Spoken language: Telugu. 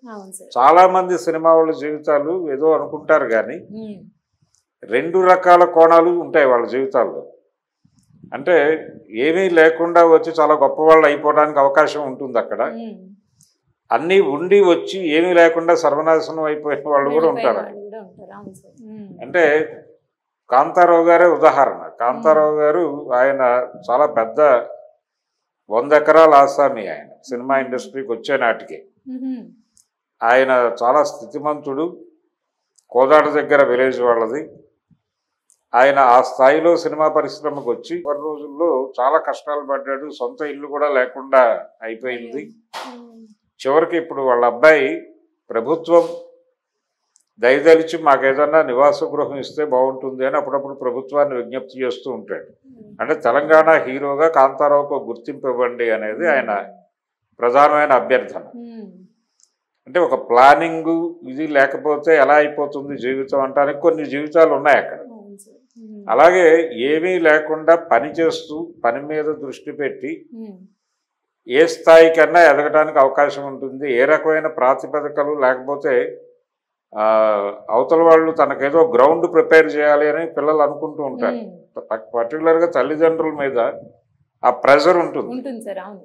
అవును సార్. చాలా మంది సినిమా వాళ్ళ జీవితాలు ఏదో అనుకుంటారు కానీ హ్మ్. 2 రకాల కోణాలు ఉంటాయి వాళ్ళ జీవితాల్లో. అంటే ఏమీ లేకుండా వచ్చి చాలా గొప్పవాళ్ళు అయిపోవడానికి అవకాశం ఉంటుంది అక్కడ. హ్మ్. అన్నీ ఉండి వచ్చి ఏమీ లేకుండా సర్వనాశనం అయిపోయిన వాళ్ళు కూడా వెళ్ళిపోయిన ఉంటారు. వాళ్ళు కూడా ఉంటారు. అవును సార్. హ్మ్. అంటే కాంతారావు గారే ఉదాహరణ. హ్మ్. కాంతారావు గారు ఆయన చాలా పెద్ద 100 ఎకరాల ఆసామి ఆయన. సినిమా హుహు. ఇండస్ట్రీకి వచ్చే నాటికి. హుహు. ఆయన చాలా స్థితిమంతుడు. కోదాడ దగ్గర విలేజ్ వాళ్ళది. ఆయన ఆ స్థాయిలో సినిమా పరిశ్రమకు వచ్చి కొన్ని రోజుల్లో చాలా కష్టాలు పడ్డాడు. సొంత ఇల్లు కూడా లేకుండా అయ్యో! అయిపోయింది. హ్మ్. చివరికి ఇప్పుడు వాళ్ళ అబ్బాయి ప్రభుత్వం దయదలిచి మాకేదన్నా నివాస గృహం ఇస్తే బాగుంటుంది అని అప్పుడప్పుడు ప్రభుత్వాన్ని విజ్ఞప్తి చేస్తూ ఉంటాడు. హ్మ్. అంటే తెలంగాణ హీరోగా కాంతారావుకు గుర్తింపు ఇవ్వండి అనేది ఆయన హ్మ్. ప్రధానమైన అభ్యర్థన. హ్మ్. అంటే ఒక ప్లానింగు ఇది లేకపోతే ఎలా అయిపోతుంది జీవితం అంటానికి కొన్ని జీవితాలు ఉన్నాయి అక్కడ. అవును సార్. హ్మ్. అలాగే ఏమీ లేకుండా పని చేస్తూ పని మీద దృష్టి పెట్టి హ్మ్. ఏ స్థాయికన్నా ఎదగడానికి అవకాశం ఉంటుంది. ఏ రకమైన ప్రాతిపదికలు లేకపోతే అవతల వాళ్ళు తనకేదో గ్రౌండ్ ప్రిపేర్ చేయాలి అని పిల్లలు అనుకుంటూ ఉంటారు. హ్మ్. పర్టికులర్గా తల్లిదండ్రుల మీద ఆ ప్రెజర్ ఉంటుంది. ఉంటుంది సార్. అవును.